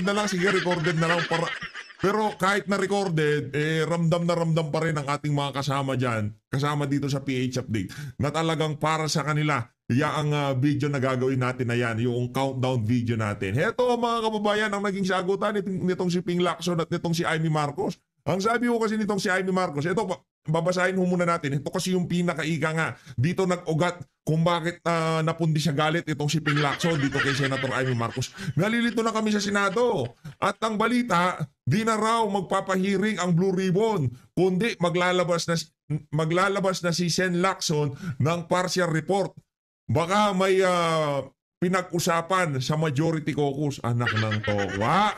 recorded na lang, sige recorded na lang para. Pero kahit na recorded, ramdam na ramdam pa rin ang ating mga kasama dyan, kasama dito sa PH Update, na talagang para sa kanila, ang video na gagawin natin na yan, yung countdown video natin. Heto mga kababayan, ang naging sagutan nitong si Ping Lacson at nitong si Amy Marcos. Ang sabi ko kasi nitong si Amy Marcos, ito babasahin mo muna natin. Ito kasi yung pinakaika nga. Dito nag-ugat kung bakit napundi siya galit itong si Ping Lacson dito kay Senator Amy Marcos. Nalilito na kami sa Senado. At ang balita, di na raw magpapahiring ang Blue Ribbon, kundi maglalabas na si Sen Lacson ng partial report. Baka may pinag-usapan sa majority caucus. Anak ng towa.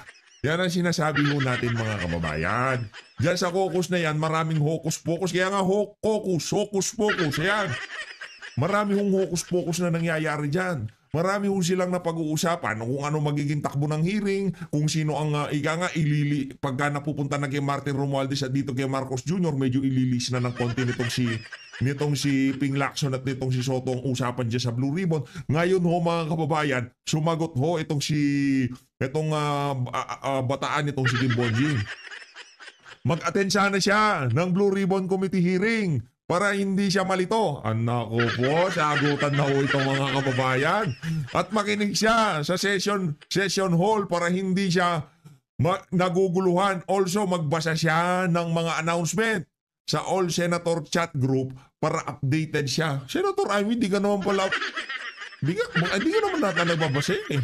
Yan ang sinasabi mo natin mga kababayan. Diyan sa caucus na yan, maraming hocus-pocus. Kaya nga hocus-pocus. Yan. Marami hong hocus-pocus na nangyayari dyan. Marami hong silang napag-uusapan kung ano magiging takbo ng hearing, kung sino ang pagka napupunta na kay Martin Romualdez at dito kay Marcos Jr., medyo ililis na ng konti nitong si Ping Lacson at nitong si Soto ang usapan dyan sa Blue Ribbon. Ngayon ho mga kababayan, sumagot ho itong bataan nitong si Kim Bonjing. Mag-attend sana siya ng Blue Ribbon Committee hearing para hindi siya malito. Anak ko po, sagutan na ho itong mga kababayan. At makinig siya sa session hall para hindi siya naguguluhan. Also, magbasa siya ng mga announcement sa All Senator Chat Group para updated siya. Senator Amy, di ka naman pala... Di ka naman natin nagbabasa eh.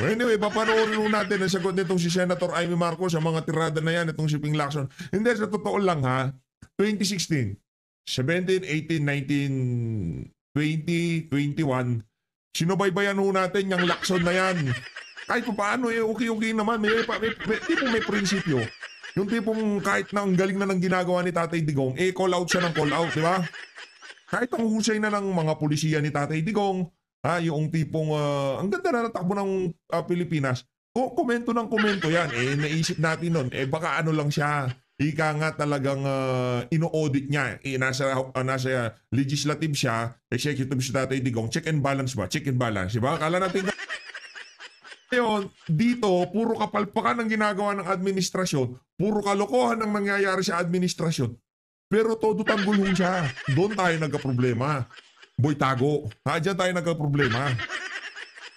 Anyway, papanoorin natin ang sagot nitong si Senator Amy Marcos sa mga tirada na yan, itong si Ping Lacson. Hindi, sa totoo lang ha, 2016, 17, 18, 19, 20, 21, sinubaybayan ho natin yung Lacson na yan. Kahit paano okay naman, may tipong may prinsipyo. Yung tipong kahit na ang galing na ng ginagawa ni Tatay Digong, call out siya ng call out, di ba? Kahit ang husay na ng mga pulisiya ni Tatay Digong, yung tipong ang ganda na natakbo ng Pilipinas, komento ng komento yan. Naisip natin nun, baka ano lang siya, ika nga talagang ino-audit niya. Nasa legislative siya, executive si Tatay Digong, check and balance ba? Check and balance, di ba? Akala natin ngayon, dito, puro kapalpakan ang ginagawa ng administrasyon, puro kalokohan ang nangyayari sa administrasyon. Pero todo tanggulong siya. Doon tayo nagka-problema. Boy tago. Diyan tayo nagka-problema.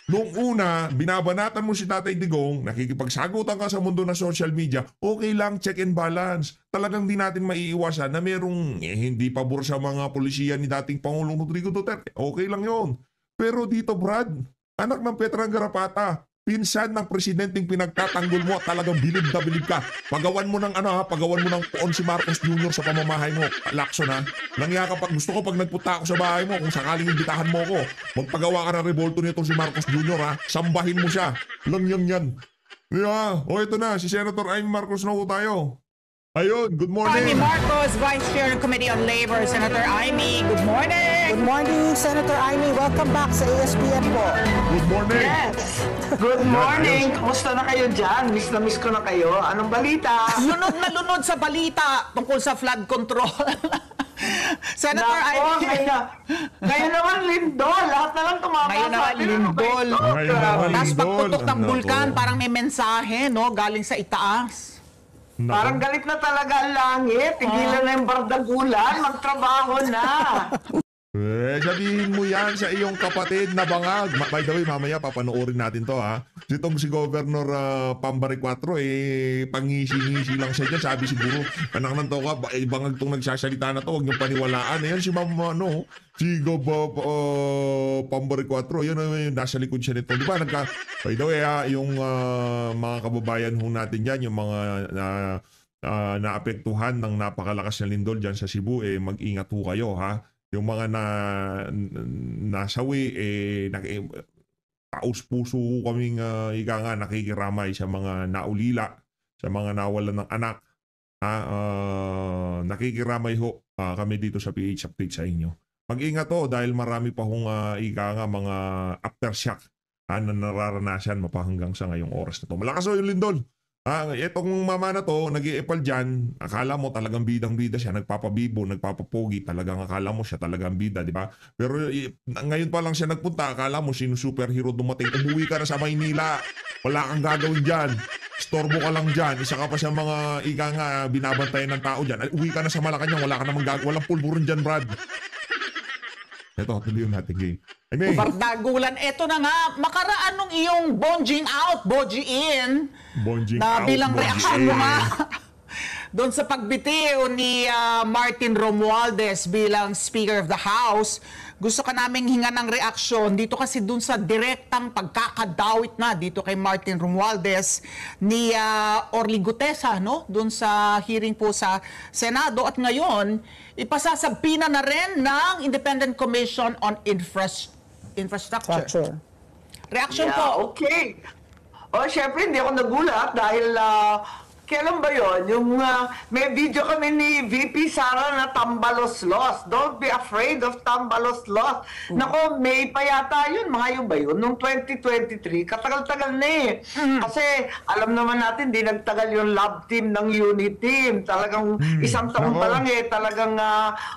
Noong una, binabanatan mo si Tatay Digong, nakikipagsagutan ka sa mundo ng social media, okay lang, check and balance. Talagang di natin maiiwasan na merong hindi pabor sa mga polisiya ni dating Pangulong Rodrigo Duterte. Okay lang yon. Pero dito, Brad, anak ng Petrang Garapata, pinsan ng presidenteng pinagtatanggol mo at talagang bilib na bilib ka. Pagawan mo ng pagawan mo ng poon si Marcos Jr. sa pamamahay mo. Lacson ha. Langya ka gusto ko pag nagpunta ako sa bahay mo, kung sakaling imbitahan mo ko, magpagawa ka ng revolto nito si Marcos Jr. ha. Sambahin mo siya. Lang yan. Yeah. Ito na, si Senator Amy Marcos na po tayo. Ayun, good morning. Amy Marcos, Vice Chair ng Committee on Labor. Senator Amy, good morning. Good morning, Senator Amy. Welcome back sa ASPN po. Good morning. Yes. Good morning. Kumusta na kayo dyan? Miss na miss ko na kayo. Anong balita? Lunod na lunod sa balita tungkol sa flood control. Senator Amy. Ngayon naman lindol. Lahat na lang tumama. Ngayon naman lindol. Tapos pagputok ng Nako. bulkan, parang may mensahe, no? Galing sa itaas. Parang galit na talaga ang langit. Tigilan na yung bardagulan. Magtrabaho na. Sabihin mo yan sa iyong kapatid na bangag. By the way, mamaya papanoorin natin to ha. Itong si Governor Pambari 4, pangisi-ngisi lang siya dyan. Sabi siguro, anak ng toka, bangag tong nagsasalita na to, huwag niyong paniwalaan. Ayan si si Pambari 4, yun yung nasa likod siya nito. Di ba? By the way yung mga kababayan ho natin dyan, yung mga naapektuhan ng napakalakas na lindol dyan sa Cebu, mag-ingat ho kayo ha. Yung mga nasawi, taos-puso kaming nakikiramay sa mga naulila, sa mga nawalan ng anak. Nakikiramay ho kami dito sa PH Update sa inyo. Mag-ingat ho dahil marami pa hong mga aftershock na nararanasan mapahanggang sa ngayong oras na to. Malakas ho yung lindol. Itong mama na to, nag-iipal dyan, akala mo talagang bidang-bida siya, nagpapabibo, nagpapapogi, talagang akala mo siya talagang bida, di ba? Pero ngayon pa lang siya nagpunta, akala mo sino superhero dumating, umuwi ka na sa Maynila, wala kang gagawin dyan, storbo ka lang dyan, isa ka pa sa mga ika nga binabantayan ng tao dyan, uwi ka na sa Malacanang, wala ka namang walang pulburon dyan, Brad. Ito, tuloy yung natin game. Bardagulan, eto na nga, makaraan nung iyong bonjing out, boji in, Bonjing na out, bilang bonjing reaksyon mo in. nga doon sa pagbitiw ni Martin Romualdez bilang Speaker of the House. Gusto ka naming hinga ng reaksyon dito kasi doon sa direktang pagkakadawit na dito kay Martin Romualdez ni Orly Gutesa, no? Doon sa hearing po sa Senado, at ngayon ipasasabina na rin ng Independent Commission on Infrastructure. Reaction po. Okay. Syempre, hindi ako nagulat dahil kailan ba yun? Yung may video kami ni VP Sara na Tambaloslos. Don't be afraid of Tambaloslos. Nako, May pa yata yun. Mga yun ba yun? Noong 2023, katagal-tagal na eh. Kasi alam naman natin, di nagtagal yung lab team ng unit team. Talagang isang taon pa lang eh, talagang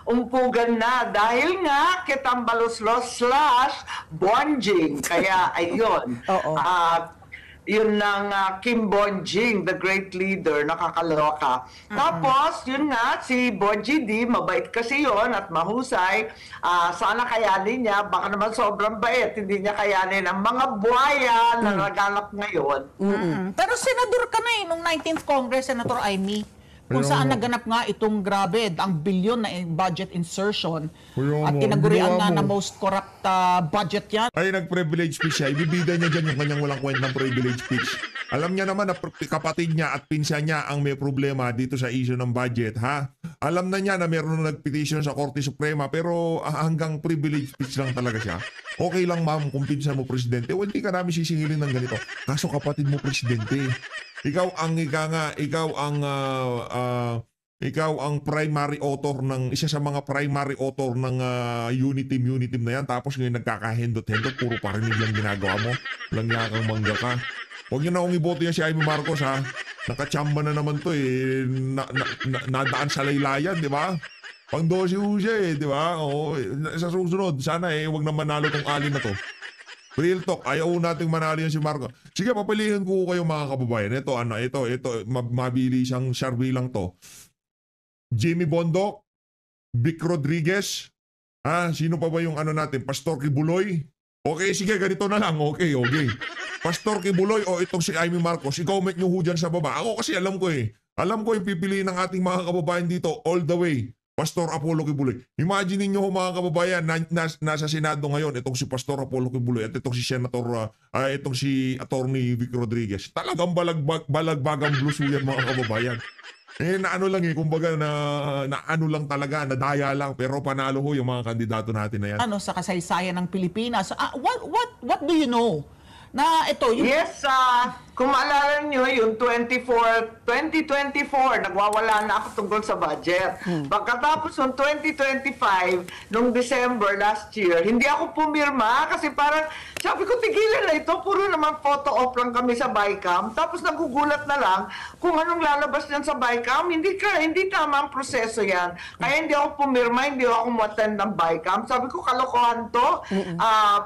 umpugan na. Dahil nga kay Tambaloslos / Bonjing. Kaya ayun. Yun ng Kim Bonjing, the great leader, nakakaloka. Tapos, yun nga, si Bonji D, mabait kasi yon at mahusay. Sana kayanin niya, baka naman sobrang bait, hindi niya kayanin ang mga buhaya na naganap ngayon. Pero senador ka na nung 19th Congress, Senator Amy. Kung saan naganap nga itong grabe, ang bilyon na budget insertion at tinagurian nga na most corrupt budget yan. Ay, nag-privilege speech siya. Ibibida niya dyan yung kanyang walang kwentang privilege speech. Alam niya naman na kapatid niya at pinsan niya ang may problema dito sa issue ng budget, ha? Alam na niya na meron na nag-petition sa Korte Suprema, pero hanggang privilege speech lang talaga siya. Okay lang, ma'am, kung pinsan mo presidente. Well, hindi ka namin sisingilin ng ganito. Kaso kapatid mo presidente. Ikaw ang primary author ng isa sa mga primary author ng unit team na yan, tapos ngayon nagkakahendot-hendot, puro parinig lang ginagawa mo. Walang yakang mangga ka. Huwag niyo na akong iboto yan si Amy Marcos, ha. Nakachamba na naman to eh. Nadaan sa laylayan, di ba? Pang 12 siya eh, di ba? Sa susunod, sana huwag na manalo tong alin na to. Real talk, ayaw nating manalo yan si Marco. Sige, papilihan ko kayo mga kababayan. Ito, mabili siyang survey lang to. Jimmy Bondoc, Vic Rodriguez, sino pa ba yung natin? Pastor Kibuloy? Okay, sige, ganito na lang. Okay. Pastor Kibuloy o itong si Amy Marcos, i-comment nyo ho dyan sa baba. Ako kasi alam ko yung pipiliin ng ating mga kababayan dito all the way. Pastor Apollo Kibuloy. Imagine niyo mga kababayan, nasa Senado ngayon itong si Pastor Apollo Kibuloy at itong si Senator, itong si Attorney Vic Rodriguez. Talagang balagbagang blues yan mga kababayan. Kumbaga na lang talaga, nadaya lang, pero panalo ho yung mga kandidato natin na yan. Sa kasaysayan ng Pilipinas. What do you know? Na ito yung... Yes, kung maalala nyo, yung 2024, nagwawala na ako tungkol sa budget. Pagkatapos ng 2025, nung December last year, hindi ako pumirma kasi parang, sabi ko, tigilan na ito, puro naman photo op lang kami sa BICAM. Tapos nagugulat na lang kung anong lalabas yan sa BICAM. Hindi tama ang proseso yan. Kaya hindi ako pumirma, hindi ako umattend ng BICAM. Sabi ko, kalokohan to.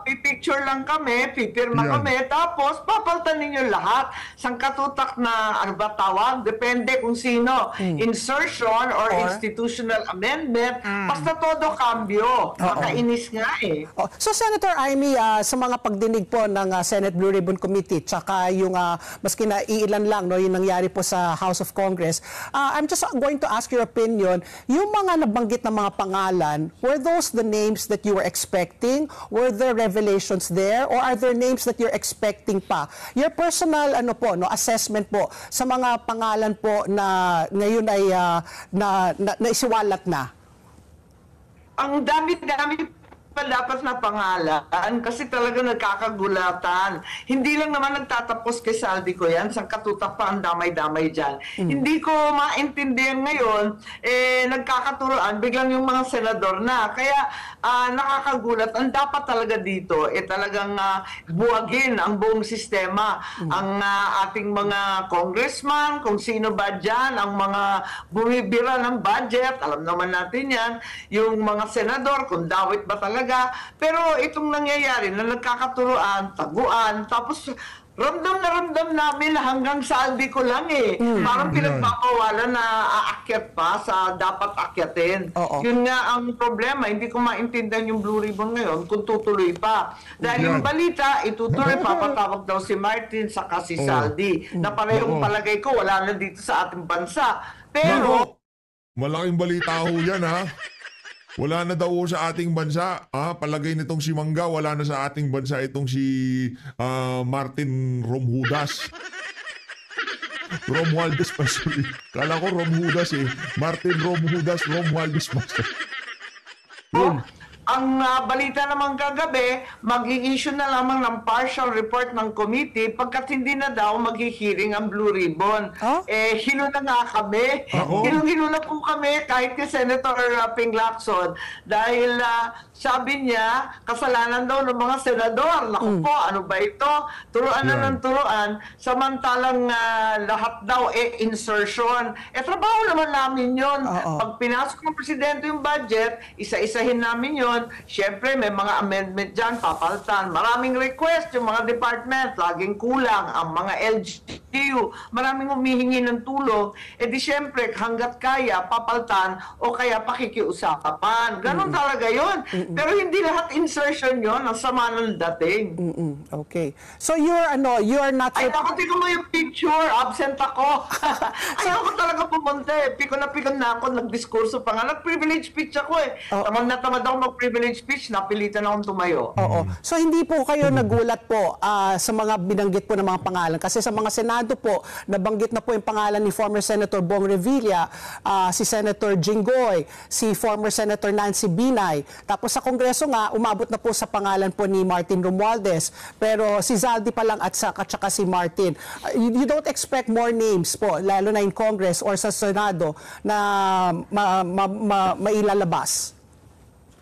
Pipicture lang kami, pipirma kami. Tapos, papaltan ninyo lahat. Sangkatutak na, tawag? Depende kung sino. Insertion or institutional amendment. Basta todo cambio. Makainis nga eh. So, Senator Amy, sa mga pagdinig po ng Senate Blue Ribbon Committee, tsaka yung, maski na iilan lang, yung nangyari po sa House of Congress, I'm just going to ask your opinion. Yung mga nabanggit na mga pangalan, were those the names that you were expecting? Were there revelations there? Or are there names that you're expecting pa? Your personal assessment po sa mga pangalan po na ngayon ay naisiwalat na. Ang dami pa dapat na pangalan kasi talaga nagkakagulatan. Hindi lang naman nagtatapos kay Saldico yan, sa katutak pa ang damay-damay dyan. Hindi ko maintindihan ngayon, nagkakaturoan, biglang yung mga senador na. Kaya nakakagulat. Ang dapat talaga dito, talagang buwagin ang buong sistema. Ang ating mga congressman, kung sino ba dyan, ang mga bumibira ng budget, alam naman natin yan, yung mga senador, kung dawit ba talaga. Pero itong nangyayari na nagkakaturoan, taguan, tapos ramdam na ramdam namin hanggang sa aldi ko lang Parang pinagpapawalan na aakyat pa sa dapat akyatin. Yun nga ang problema. Hindi ko maintindihan yung Blue Ribbon ngayon kung tutuloy pa. Dahil yung balita, itutuloy, papatawag daw si Martin saka si Saldi. Na parehong palagay ko, wala na dito sa ating bansa. Pero, malaking balita ho yan, ha? Wala na daw sa ating bansa. Palagay nitong si Mangga, wala na sa ating bansa itong si Martin Romualdez. Romualdez pa, sorry. Kala ko Romualdez Martin Romualdez pa. Yun. ang balita naman kagabi, mag-i-issue na lamang ng partial report ng committee pagkat hindi na daw mag-hearing ang Blue Ribbon. Hilo na nga kami. Hilo na po kami kahit kay Senator Ping Lacson dahil sabi niya, kasalanan daw ng mga senador. Naku po, ano ba ito? Turuan na ng turuan. Samantalang lahat daw insertion. Trabaho naman namin yun. Pag pinasok ng presidente yung budget, isa-isahin namin yun. Siyempre, may mga amendment dyan, papaltan. Maraming request yung mga department, laging kulang. Ang mga LGU, maraming humihingi ng tulong. Di siyempre, hanggat kaya, papaltan o kaya pakikiusapan. Ganon talaga yun. Pero hindi lahat insertion yun. Ang sama ng dating. Okay. So, you're not... Ay, naku, tingnan mo yung picture. Absent ako. Ayaw ko talaga pumunta Pikon na ako. Nagdiskurso pa nga. Nag-privilege speech ako Tamad na tamad ako mag-privilege speech. Napilitan akong tumayo. So, hindi po kayo nagulat po sa mga binanggit po ng mga pangalan. Kasi sa mga Senado po, nabanggit na po yung pangalan ni former Senator Bong Revilla, si Senator Jinggoy, si former Senator Nancy Binay. Tapos sa Kongreso nga, umabot na po sa pangalan po ni Martin Romualdez. Pero si Zaldi pa lang at saka si Martin. You don't expect more names po, lalo na in Congress or sa Senado, na mailalabas?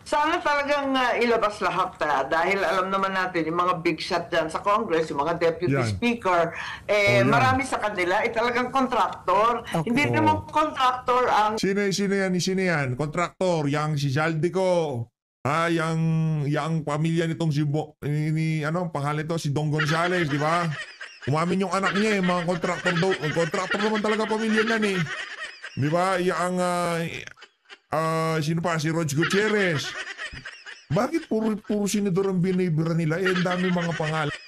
Sana talagang ilabas lahat dahil alam naman natin yung mga big shot dyan sa Congress, yung mga deputy speaker, marami sa kanila talagang contractor. Hindi naman contractor ang... Sino yan? Contractor, yang si Zaldico. Yang pamilya nitong pangalan ito, si Dong Gonzales, di ba? Umamin yung anak niya mga contractor daw. Contractor naman talaga pamilya nan Di ba? Sino pa? Si Rog Gutierrez. Bakit puro senador ang binibira nila? Ang dami mga pangalan.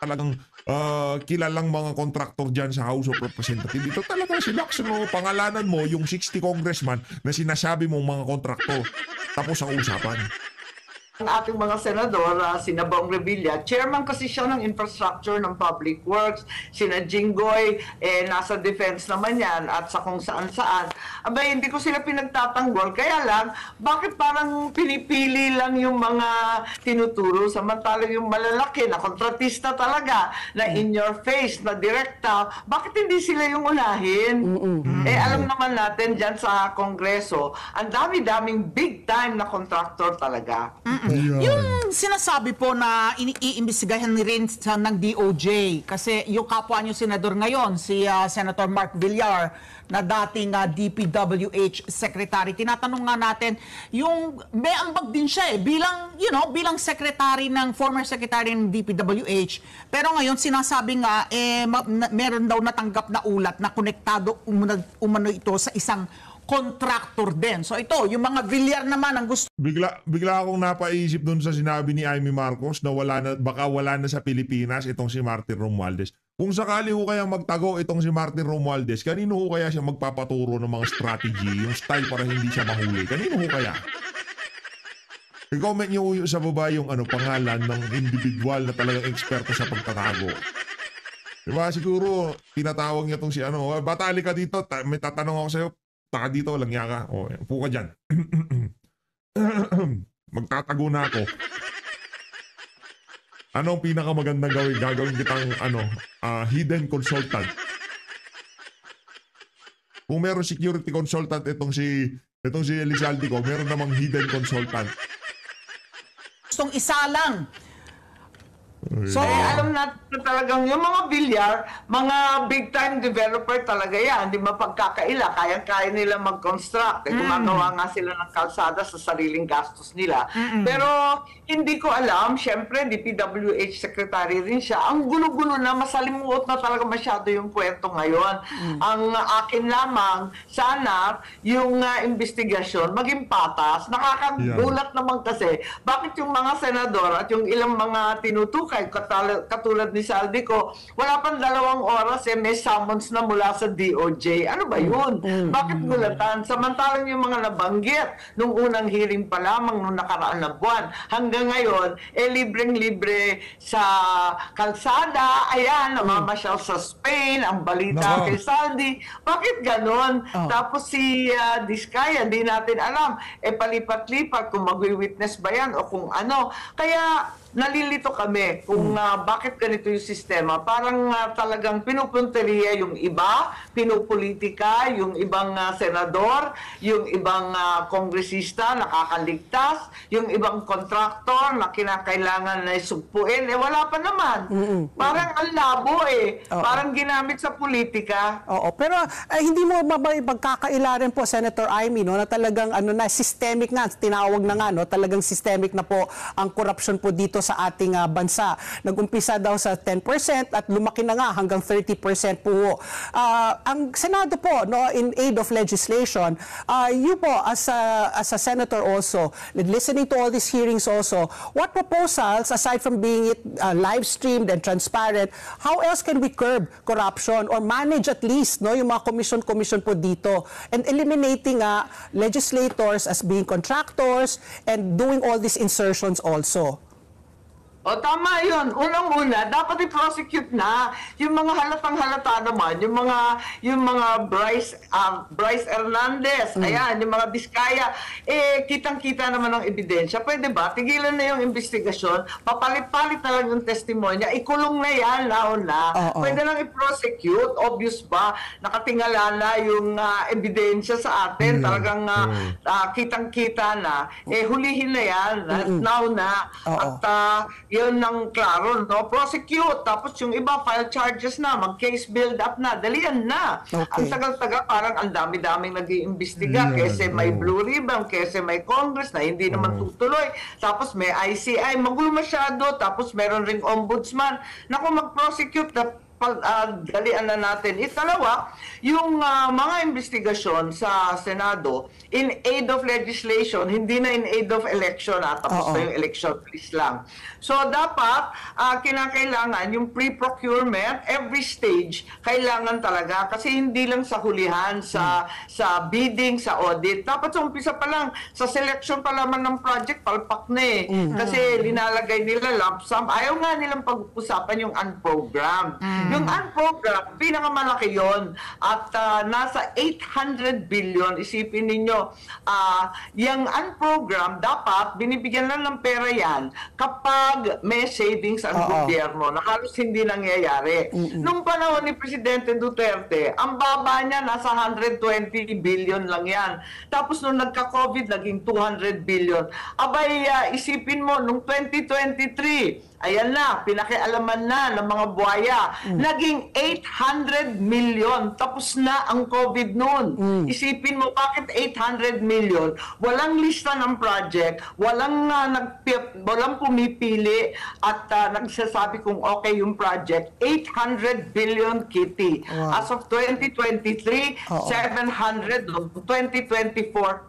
Talagang kilalang mga kontraktor dyan sa House of Representatives. Ito talaga si Lacson, pangalanan mo yung 60 congressman na sinasabi mong mga kontraktor. Tapos ang usapan. Ang ating mga senador, sina Bong Revilla, chairman kasi siya ng infrastructure ng public works, sina Jinggoy, nasa defense naman yan, at sa kung saan-saan. Abay, hindi ko sila pinagtatanggol. Kaya lang, bakit parang pinipili lang yung mga tinuturo, samantalang yung malalaki na kontratista talaga, na in your face, na direkta, bakit hindi sila yung unahin? Alam naman natin dyan sa Kongreso, ang dami-daming big time na contractor talaga. Yung sinasabi po na iimbestigahan rin ng DOJ kasi yung kapwa niyo senador ngayon, si Senator Mark Villar na dating DPWH Secretary. Tinatanong nga natin, yung may ambag din siya bilang, bilang secretary ng former secretary ng DPWH. Pero ngayon sinasabi nga meron daw natanggap na ulat na konektado umano ito sa isang contractor din. So ito, yung mga Villar naman ang gusto. Bigla akong napaisip doon sa sinabi ni Amy Marcos na baka wala na sa Pilipinas itong si Martin Romualdez. Kung sakali ho kayang magtago itong si Martin Romualdez, kanino ho kaya siya magpapaturo ng mga strategy, yung style para hindi siya mahuli? Kanino ho kaya? I-comment nyo sa baba yung pangalan ng individual na talagang eksperto sa pagtatago. Diba siguro, tinatawag niya itong si batali ka dito, may tatanong ako sa'yo, taka dito, lang yaka. Upo ka dyan. Magtatago na ako. Anong pinakamagandang gawin? Gagawin kitang hidden consultant. Kung meron security consultant itong si Elizalde ko, meron namang hidden consultant. Gustong isalang. So, Alam natin na talagang yung mga bilyar, mga big-time developer talaga yan. Di mapagkakaila. Kaya nila mag-construct. Gumagawa nga sila ng kalsada sa sariling gastos nila. Pero hindi ko alam, syempre, DPWH secretary rin siya. Ang gulo-gulo na, masalimuot na talaga masyado yung kwento ngayon. Ang akin lamang, sana, yung investigasyon maging patas. Nakakagulat naman kasi, bakit yung mga senador at yung ilang mga tinutukay, katulad ni Saldi ko, wala pang 2 oras may summons na mula sa DOJ. Ano ba yun? Bakit gulatan? Samantalang yung mga nabanggit nung unang hearing pa lamang nung nakaraan na buwan, hanggang ngayon, libreng-libre sa kalsada, ayan, namamasyal sa Spain, ang balita kay Saldi. Bakit ganon? Tapos si Diskaya, di natin alam, palipat-lipat kung mag-witness ba yan o kung ano. Kaya, nalilito kami kung bakit ganito yung sistema. Parang talagang pinupunteriya yung iba, pinupolitika yung ibang senador, yung ibang kongresista nakakaligtas, yung ibang kontraktor na kinakailangan na sugpuin. Wala pa naman. Parang ang labo Parang ginamit sa politika. Oo, pero hindi mo magkakaila rin po, Senator Amy, no, na talagang systemic nga, tinawag na nga, no, talagang systemic na po ang corruption po dito sa ating bansa. Nag-umpisa daw sa 10% at lumaki na nga hanggang 30% po. Ang Senado po, no, in aid of legislation, you po as a senator also, listening to all these hearings also, what proposals, aside from being it live streamed and transparent, how else can we curb corruption or manage at least, no, yung mga commission po dito, and eliminating legislators as being contractors and doing all these insertions also? O tama yun. Unang-una, dapat i-prosecute na yung mga halatang-halata naman, yung mga Bryce Hernandez, ayan, yung mga Diskaya, kitang-kita naman ang ebidensya. Pwede ba? Tigilan na yung investigasyon, papalit-palit na lang yung testimonya, ikulong na yan, na. Pwede lang i-prosecute, obvious ba? Nakatingala na yung ebidensya sa atin, talagang kitang-kita na. Hulihin na yan, now na. At yun ang klaro, no? Prosecute. Tapos yung iba, file charges na, mag-case build-up na, dalian na. Ang tagal-tagal, parang ang dami-daming nag-iimbestiga. Kasi may Blue Ribbon, kasi may Congress na hindi naman tutuloy. Tapos may ICI, magulo masyado. Tapos meron ring ombudsman. Naku, mag-prosecute na dalian na natin. Ikalawa, yung mga investigasyon sa Senado in aid of legislation, hindi na in aid of election, tapos na yung election, please lang. So, dapat, kinakailangan yung pre-procurement, every stage, kailangan talaga, kasi hindi lang sa hulihan, sa bidding, sa audit. Dapat sa umpisa pa lang, sa selection pa lamang ng project, palpak na Kasi linalagay nila lump sum. Ayaw nga nilang pag-usapan yung unprogrammed. Yung unprogrammed, pinakamalaki yon. At nasa 800 billion, isipin ninyo, yung unprogrammed, dapat binibigyan lang ng pera yan kapag may savings ang gobyerno na halos hindi nangyayari. Nung panahon ni Presidente Duterte, ang baba niya nasa 120 billion lang yan. Tapos nung nagka-COVID, naging 200 billion. Abay, isipin mo, nung 2023, ayan na, pinakialaman na ng mga buhaya. Naging 800 million. Tapos na ang COVID noon. Isipin mo, bakit 800 million? Walang lista ng project, walang pumipili at nagsasabi kung okay yung project. 800 billion, Kitty. As of 2023, 700. 2024,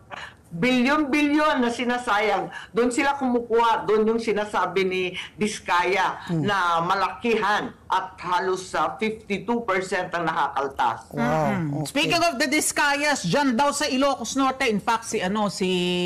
bilyon-bilyon na sinasayang. Doon sila kumukuha, doon yung sinasabi ni Diskaya na malakihan at halos 52% ang nakakaltas. Speaking of the Diskayas, dyan daw sa Ilocos Norte, in fact, si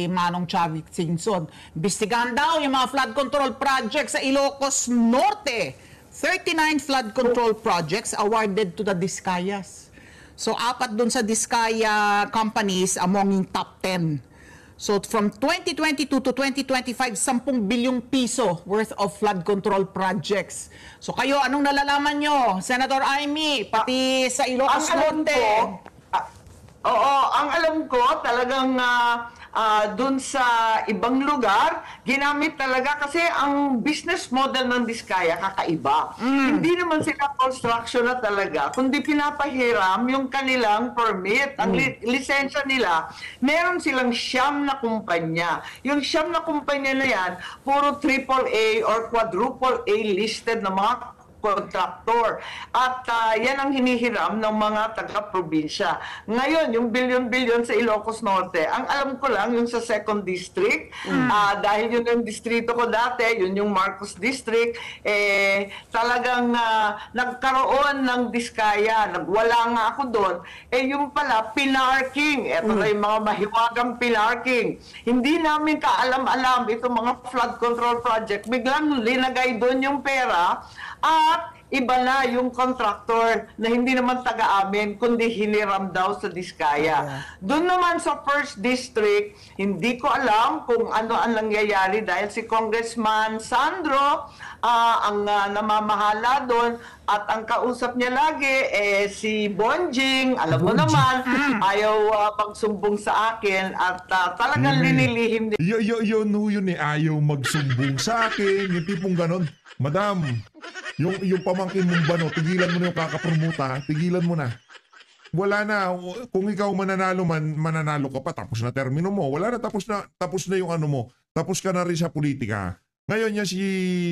Manong Chavit Singson, bistigahan daw yung mga flood control projects sa Ilocos Norte. 39 flood control projects awarded to the Diskayas. So, 4 dun sa Diskaya companies among yung top 10. So from 2022 to 2025, 10 bilyong piso worth of flood control projects. So kayo, anong nalalaman nyo, Senator Amy, pati sa Ilocos Norte? Oo, ang alam ko talagang dun sa ibang lugar, ginamit talaga kasi ang business model ng Diskaya kakaiba. Hindi naman sila construction na talaga, kundi pinapahiram yung kanilang permit. Ang lisensya nila, meron silang 9 na kumpanya. Yung 9 na kumpanya na yan, puro AAA or quadruple A listed na mga contractor. At yan ang hinihiram ng mga taga-probinsya. Ngayon, yung bilyon-bilyon sa Ilocos Norte, ang alam ko lang yung sa 2nd District, dahil yun yung distrito ko dati, yun yung Marcos District, talagang nagkaroon ng Diskaya. Nagwala nga ako doon. Yung pala, pinarking. Ito na yung mga mahiwagang pinarking. Hindi namin kaalam-alam itong mga flood control project. Biglang linagay doon yung pera at iba na yung contractor na hindi naman taga-amin, kundi hiniram daw sa Diskaya. Doon naman sa 1st District, hindi ko alam kung ano ang nangyayari dahil si Congressman Sandro ang namamahala doon at ang kausap niya lagi si Bonjing, alam mo naman, ayaw pagsumbong sa akin at talagang linilihim niya. Yun ayaw magsumbong sa akin, yung tipong ganon. Madam, yung pamangkin mong bano, tigilan mo na yung kakapromuta, tigilan mo na. Wala na, kung ikaw mananalo ka pa, tapos na termino mo. Wala na, tapos na yung ano mo. Tapos ka na rin sa politika. Ngayon niya si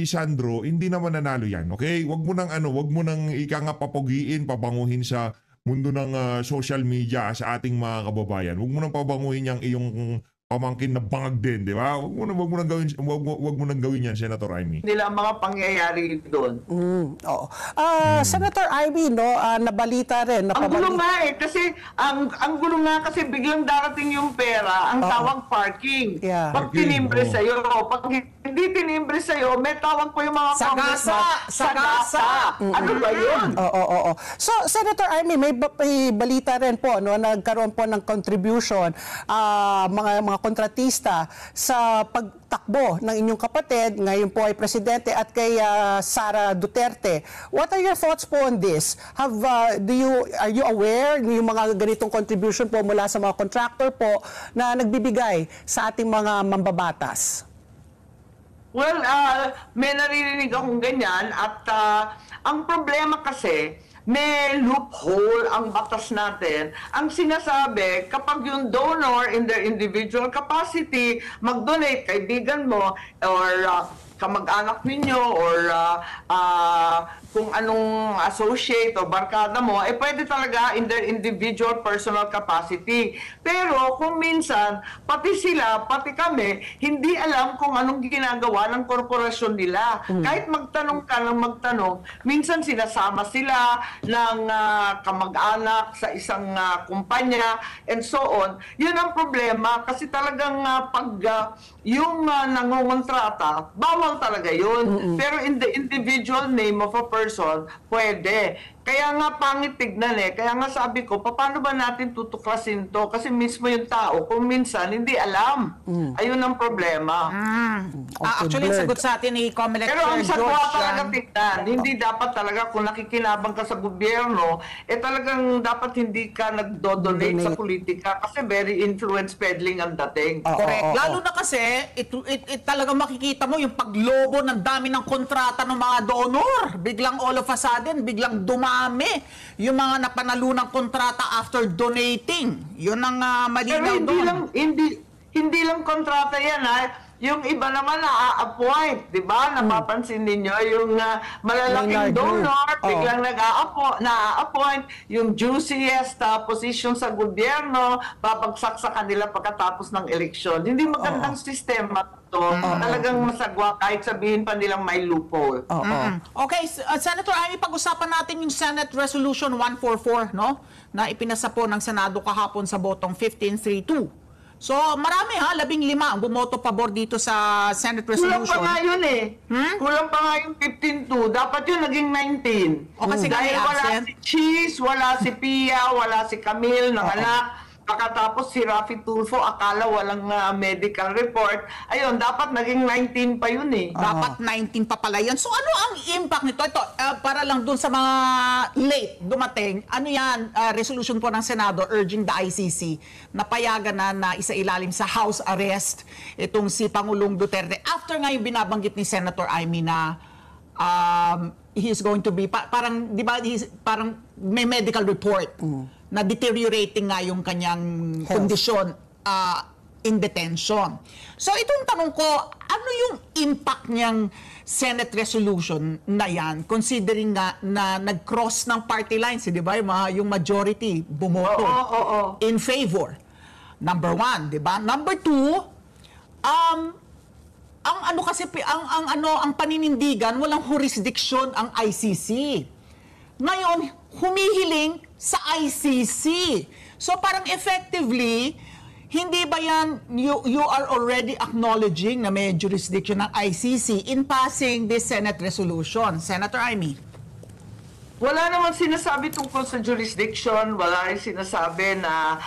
Sandro, hindi naman nanalo yan, okay? Wag mo nang ika nga papugiin, pabanguhin sa mundo ng social media sa ating mga kababayan. Wag mo nang pabanguhin yung iyong pamangkin na bangag din, di ba? Wag mo nang gawin yan, Senator Amy. Nila ang mga pangyayari doon. Oo. Senator Amy, nabalita rin. Ang gulo nga kasi, ang gulo nga kasi biglang darating yung pera, ang tawag parking. Yeah. Pag tinimbre sa'yo, pag hindi tinimbre sa'yo, may tawag po yung mga Sagasa! Ano ba yun? Oo. So, Senator Amy, may balita rin po, nagkaroon po ng contribution mga kontratista sa pagtakbo ng inyong kapatid, ngayon po ay presidente, at kay Sara Duterte. What are your thoughts po on this? Are you aware ng mga ganitong contribution po mula sa mga contractor po na nagbibigay sa ating mga mambabatas? Well, may naririnig akong ganyan at ang problema kasi, may loophole ang batas natin. Ang sinasabi, kapag yung donor in their individual capacity, mag-donate, kaibigan mo, or kamag-anak ninyo, or kung anong associate o barkada mo, pwede talaga in their individual personal capacity. Pero kung minsan, pati sila, pati kami, hindi alam kung anong ginagawa ng korporasyon nila. Kahit magtanong ka ng magtanong, minsan sinasama sila ng kamag-anak sa isang kumpanya, and so on. Yun ang problema, kasi talagang pag yung nangungontrata, bawal talaga yun. Pero in the individual name of a person, pwede. Kaya nga pangit tignan Kaya nga sabi ko, paano ba natin tutuklasin to? Kasi mismo yung tao, kung minsan, hindi alam. Ayun ang problema. Actually, sagot sa atin ni Comelec Pero ang George. sagwa talaga tignan. Hindi dapat talaga kung nakikinabang ka sa gobyerno, talagang dapat hindi ka nagdo-donate sa politika kasi very influence peddling ang dating. Correct. Lalo na kasi, talaga makikita mo yung paglobo ng dami ng kontrata ng mga donor. Biglang all of a sudden, biglang dumami yung mga napanalunang kontrata after donating. Yun ang malinaw doon. Hindi lang kontrata yan, Yung iba naman na-appoint, di ba? Napapansin ninyo, yung malalaking donor, biglang na-appoint, yung juiciest position sa gobyerno, babagsak sa kanila pagkatapos ng eleksyon. Hindi magandang sistema to. Talagang masagwa kahit sabihin pa nilang may loophole. Okay, Senator Amy, pag-usapan natin yung Senate Resolution 144, no? Na ipinasa po ng Senado kahapon sa botong 15-3-2. So, marami 15 ang bumoto pabor dito sa Senate Resolution. Kulang pa nga yun Kulang pa nga yung 15-2. Dapat yun naging 19. O kasi dahil wala si Cheese, wala si Pia, wala si Camille ng anak. Pagkatapos si Raffy Tulfo, akala walang medical report. Ayun, dapat naging 19 pa yun eh. Dapat 19 pa pala yan. So ano ang impact nito? Ito, para lang dun sa mga late dumating, ano yan, resolution po ng Senado urging the ICC na payagan na isailalim sa house arrest itong si Pangulong Duterte. After nga yung binabanggit ni Senator Amy na he is going to be, parang, di ba, parang may medical report na deteriorating nga yung kanyang kondisyon in detention. So itong tanong ko, ano yung impact niyang Senate resolution na yan, considering nga na nag-cross ng party lines, di ba? Yung majority bumoto in favor. Number one, di ba? Number two, ang ano kasi ang paninindigan, walang jurisdiction ang ICC. Ngayon, humihiling sa ICC. So parang effectively, hindi ba yan, you are already acknowledging na may jurisdiction ng ICC in passing this Senate resolution? Senator Amy? Wala naman sinasabi tungkol sa jurisdiction, wala rin sinasabi na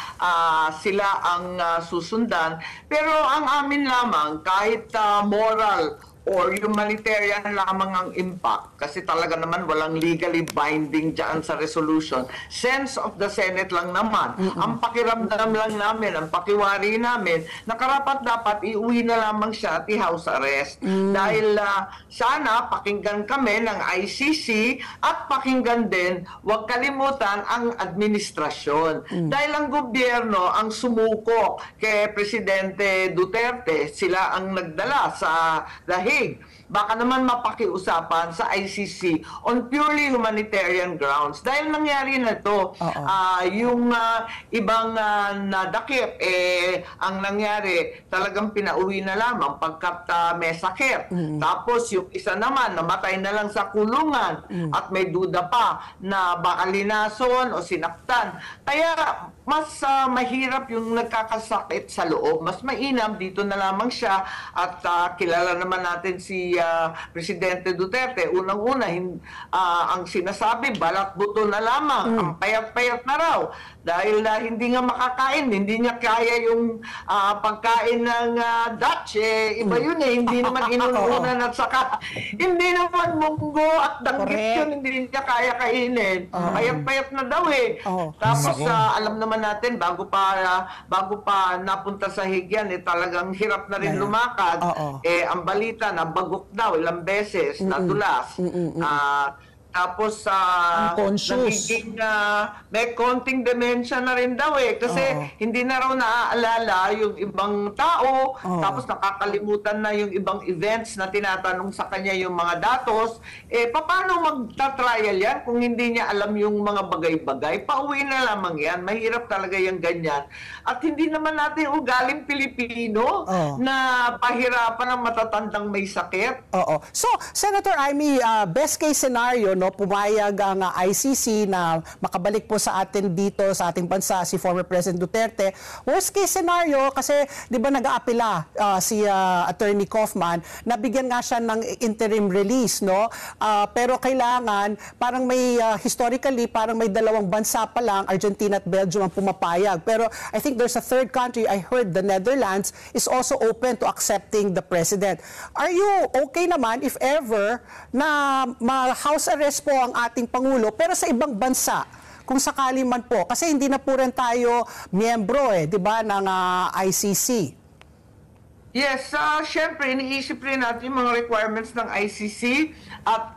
sila ang susundan. Pero ang amin lamang, kahit moral or humanitarian lamang ang impact, kasi talaga naman walang legally binding dyan sa resolution. Sense of the Senate lang naman. Ang pakiramdam lang namin, ang pakiwari namin, na karapat-dapat iuwi na lamang siya at i-house arrest. Dahil sana pakinggan kami ng ICC at pakinggan din, huwag kalimutan ang administrasyon. Dahil ang gobyerno ang sumuko kay Presidente Duterte, sila ang nagdala sa dahil baka naman mapakiusapan sa ICC on purely humanitarian grounds. Dahil nangyari na ito, yung ibang nadakip, ang nangyari, talagang pinauwi na lamang pagkat may sakit. Tapos yung isa naman, namatay na lang sa kulungan at may duda pa na baka linason o sinaktan. Kaya mas mahirap yung nagkakasakit sa loob. Mas mainam, dito na lamang siya at kilala naman natin si Presidente Duterte. Unang-una, ang sinasabi, balat buto na lamang, ang payat-payat na raw. Dahil hindi nga makakain, hindi niya kaya yung pagkain ng Dutch. Iba yun hindi naman inuunan at saka hindi naman munggo at danggit yun, hindi niya kaya kainin. Payat-payat na daw Tapos alam naman natin, bago pa napunta sa higyan, talagang hirap na rin lumakad. Ang balita, nabagok daw ilang beses, nadulas. Tapos nagiging may konting dementia na rin daw kasi hindi na raw naaalala yung ibang tao, tapos nakakalimutan na yung ibang events na tinatanong sa kanya yung mga datos. Paano magta-trial yan kung hindi niya alam yung mga bagay-bagay? Pauwi na lamang yan. Mahirap talaga yung ganyan. At hindi naman natin ugaling Pilipino na pahirapan ang matatandang may sakit. So, Senator Amy, best case scenario, no, pumayag ang ICC na makabalik po sa atin dito sa ating bansa si former President Duterte. Worst case scenario, kasi di ba nag-aapila si Attorney Kaufman, nabigyan nga siya ng interim release, no? Pero kailangan, parang may historically, parang may dalawang bansa pa lang, Argentina at Belgium ang pumapayag. Pero I think there's a third country, I heard the Netherlands is also open to accepting the President. Are you okay naman if ever na ma-house arrest po ang ating Pangulo pero sa ibang bansa kung sakali man po, kasi hindi na po rin tayo miyembro di ba ng ICC? Yes, syempre iniisip rin natin yung mga requirements ng ICC at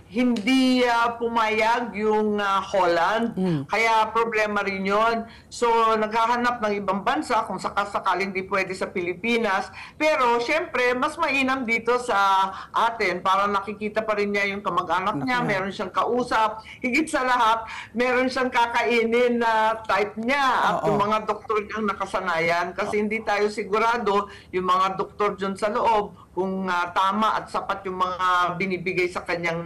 hindi pumayag yung Holland. Kaya problema rin yun. So naghahanap ng ibang bansa kung sakasakali hindi pwede sa Pilipinas. Pero syempre mas mainam dito sa atin para nakikita pa rin niya yung kamag-anak niya, meron siyang kausap. Higit sa lahat, meron siyang kakainin na type niya at yung mga doktor niyang nakasanayan. Kasi hindi tayo sigurado yung mga doktor dyan sa loob kung tama at sapat yung mga binibigay sa kanyang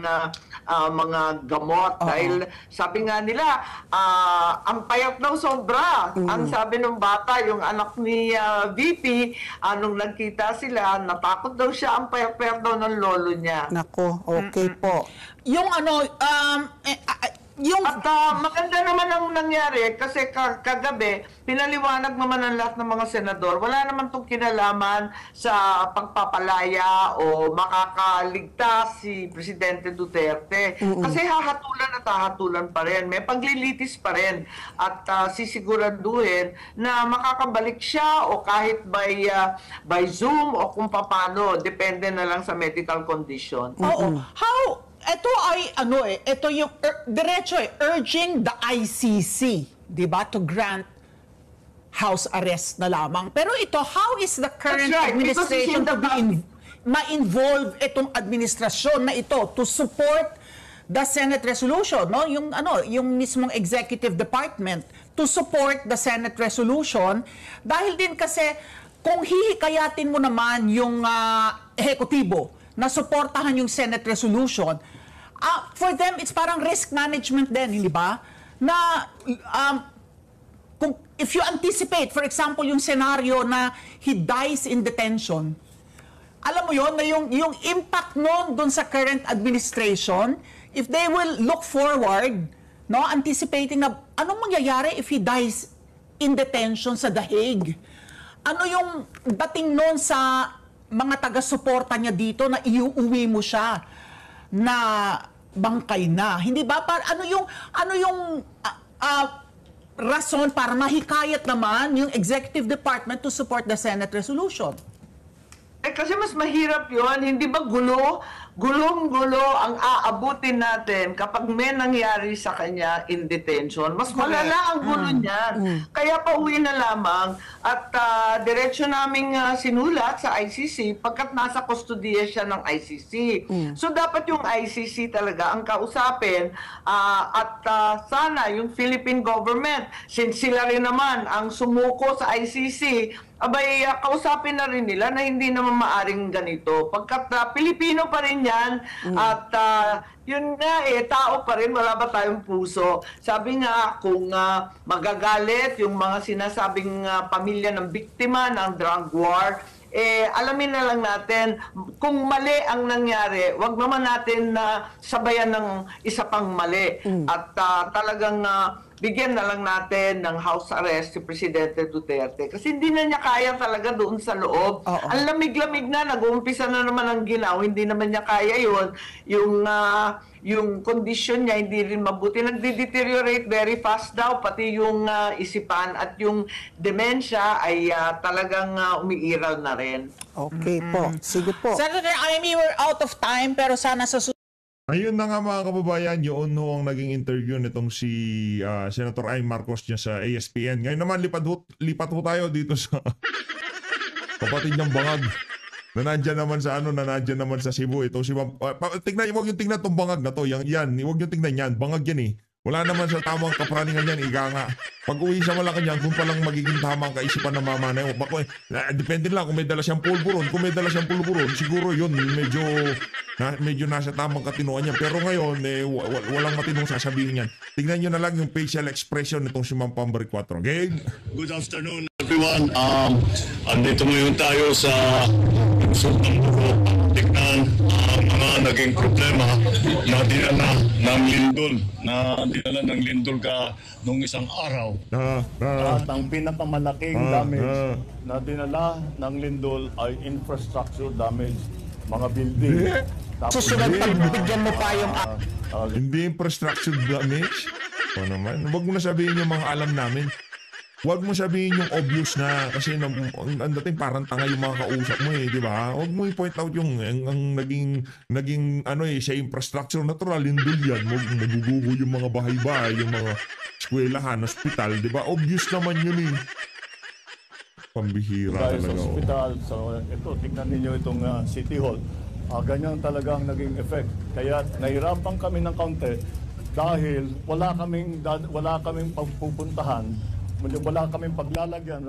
mga gamot. Dahil sabi nga nila, ang payat daw sobra. Ang sabi ng bata, yung anak ni VP, nung nagkita sila, natakot daw siya, ang payat-payat daw ng lolo niya. Nako, okay po. Yung yung At maganda naman ang nangyari kasi kagabi, pinaliwanag naman ng lahat ng mga senador, wala naman itong kinalaman sa pagpapalaya o makakaligtas si Presidente Duterte. Kasi hahatulan at hahatulan pa rin. May paglilitis pa rin. At sisiguraduhin na makakabalik siya o kahit by Zoom o kung paano, depende na lang sa medical condition. Oo. Ito ay ito yung diretso urging the ICC, 'di ba, to grant house arrest na lamang. Pero ito, how is the current That's right, administration to be ma-involve itong administrasyon na ito to support the Senate resolution, no? Yung mismong executive department to support the Senate resolution dahil din kasi kung hihikayatin mo naman yung ehekutibo na suportahan yung Senate resolution, for them, it's parang risk management din, hindi ba? Na, if you anticipate, for example, yung scenario na he dies in detention, alam mo yon na yung impact nun dun sa current administration, if they will look forward, no, anticipating na anong mangyayari if he dies in detention sa The Hague? Ano yung dating nun sa mga taga-suporta niya dito na iuwi mo siya na bangkay na, hindi ba? Ano yung rason para mahikayat naman yung executive department to support the Senate resolution? Kasi mas mahirap yon, hindi ba gulong-gulo ang aabutin natin kapag may nangyari sa kanya in detention. Mas malala ang gulo niyan. Kaya pauwi na lamang at diretsyo naming sinulat sa ICC pagkat nasa kustodiya siya ng ICC. So dapat yung ICC talaga ang kausapin at sana yung Philippine government, since sila rin naman ang sumuko sa ICC, abay, kausapin na rin nila na hindi naman maaring ganito. Pagkat Pilipino pa rin yan, at yun nga tao pa rin, wala ba tayong puso? Sabi nga, kung magagalit yung mga sinasabing pamilya ng biktima ng drug war, alamin na lang natin, kung mali ang nangyari, wag naman natin sabayan ng isa pang mali. At talagang bigyan na lang natin ng house arrest si Presidente Duterte. Kasi hindi na niya kaya talaga doon sa loob. Ang lamig-lamig na, nag-uumpisa na naman ang ginaw, hindi naman niya kaya yun. Yung condition niya hindi rin mabuti. Nagde-deteriorate very fast daw, pati yung isipan at yung dementia ay talagang umiiral na rin. Okay po. Sige po. Senator Amy, we're out of time, pero sana sa Ayun na nga mga kababayan, yun ang naging interview nitong si Senator Ay Marcos niya sa ASPN. Ngayon naman, lipat ho tayo dito sa kapatid niyang bangag na nandyan naman sa Cebu. Ito si tingnan, huwag yung tingnan itong bangag na to. Yan, huwag yung tingnan yan. Bangag yan eh. Wala naman sa tamang kapraningan yan, ika nga. Pag uwi sa Malacanang, kung palang magiging tamang kaisipan ng mama na yun. Depende lang kung may dala siyang pulburon. Kung may dala siyang pulburon, siguro yun, medyo nasa tamang katinuan niya. Pero ngayon, walang matinong sasabihin yan. Tingnan nyo na lang yung facial expression nitong si Ma'am Pambari 4. Okay? Good afternoon, everyone. Andito ngayon tayo sa Sultan Buko. Tignan mga naging problema na dinala ng lindol ka nung isang araw. At ang pinakamalaking damage na dinala ng lindol ay infrastructure damage, mga building. susunod pagbigyan mo pa yung Hindi infrastructure damage. O naman, huwag mo na sabihin yung mga alam namin. Huwag mo sabihin yung obvious na kasi ang dating parang tanga yung mga kausap mo di ba? Huwag mo i-point out yung ang naging sa infrastructure natural, lindol yan. Maguguho yung mga bahay-bahay, yung mga eskwelahan, hospital, di ba? Obvious naman yun Pambihira Dahil sa talaga. hospital, so ito, tingnan ninyo itong City Hall. Ganyan talagang naging effect. Kaya nahirapan kami ng kaunti dahil wala kaming pagpupuntahan, wala kaming paglalagyan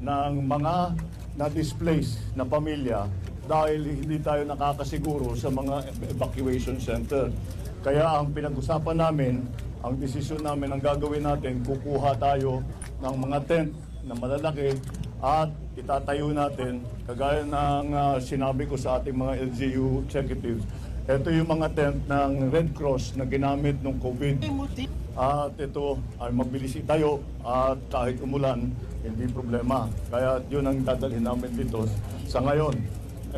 ng mga na-displaced na pamilya dahil hindi tayo nakakasiguro sa mga evacuation center. Kaya ang pinag-usapan namin, ang desisyon namin, ang gagawin natin, kukuha tayo ng mga tent na malalaki at itatayo natin, kagaya ng sinabi ko sa ating mga LGU executives, Ito yung mga tent ng Red Cross na ginamit nung COVID. At ito ay mabilis itayo at kahit umulan, hindi problema. Kaya yun ang dadalhin namin dito sa ngayon.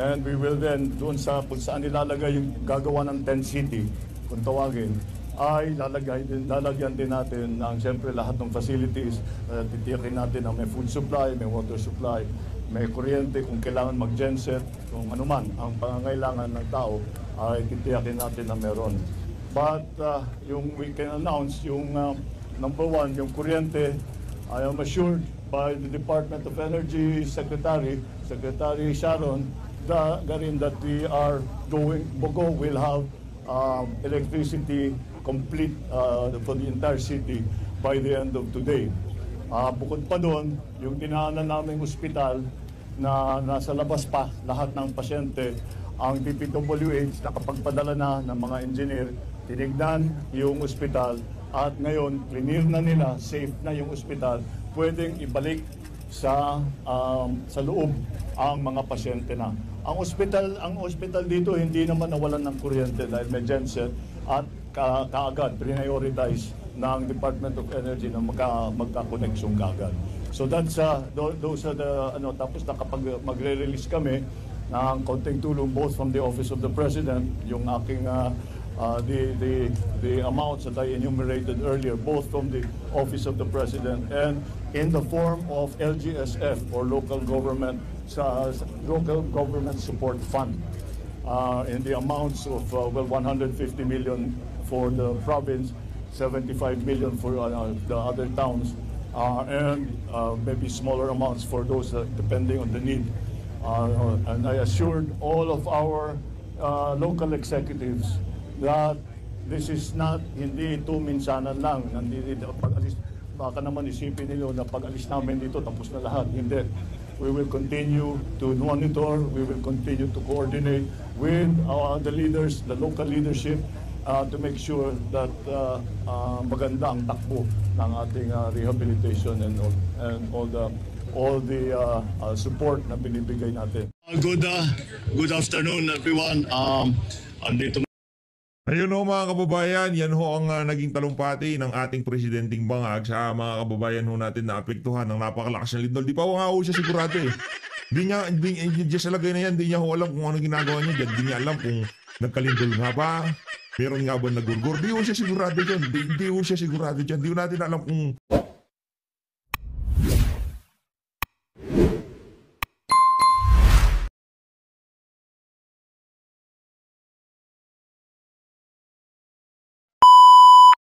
And we will then, doon sa kung saan nilalagay yung gagawa ng tent city, kung tawagin, ay lalagyan din natin ng siyempre lahat ng facilities. Titiyakin natin na may food supply, may water supply, may kuryente kung kailangan mag-genset, kung anuman ang pangangailangan ng tao, ay titiyakin natin na meron. But yung we can announce, yung number one, yung kuryente, I am assured by the Department of Energy Secretary Sharon, that we are Bogo will have electricity complete for the entire city by the end of today. Bukod pa doon, yung dinaanan naming ospital na nasa labas pa lahat ng pasyente, ang DPWH nakapagpadala na ng mga engineer, tinignan yung ospital at ngayon clear na nila, safe na yung ospital, pwedeng ibalik sa loob ang mga pasyente na. Ang ospital dito hindi naman nawalan ng kuryente dahil may genset at kaagad prioritize ng Department of Energy na magka-connection kaagad. So that's those are the tapos magre-release kami ng konting tulong both from the Office of the President, yung aking the amounts that I enumerated earlier, both from the Office of the President and in the form of LGSF or Local Government Support Fund, in the amounts of 150 million for the province, 75 million for the other towns, and maybe smaller amounts for those depending on the need. And I assured all of our local executives that this is not, hindi ito minsanan lang. Pag-alis, baka naman isipin nila na pag-alis namin dito, tapos na lahat. Hindi. We will continue to monitor, we will continue to coordinate with the leaders, the local leadership, to make sure that maganda ang takbo ng ating rehabilitation and all the support na binibigay natin. Good afternoon everyone. Andito Ayun ho mga kababayan, yan ho ang naging talumpati ng ating presidenteng bangag sa mga kababayan ho natin na apektuhan ng napakalakas ng lindol. Di pa ho nga ho siya sigurado eh. Di niya sa lagay na yan, di niya ho alam kung ano ginagawa niya dyan. Di niya alam kung nagkalindol nga ba, meron nga ba nagurgur. Di ho siya sigurado dyan. Di ho siya sigurado dyan. Di ho natin alam kung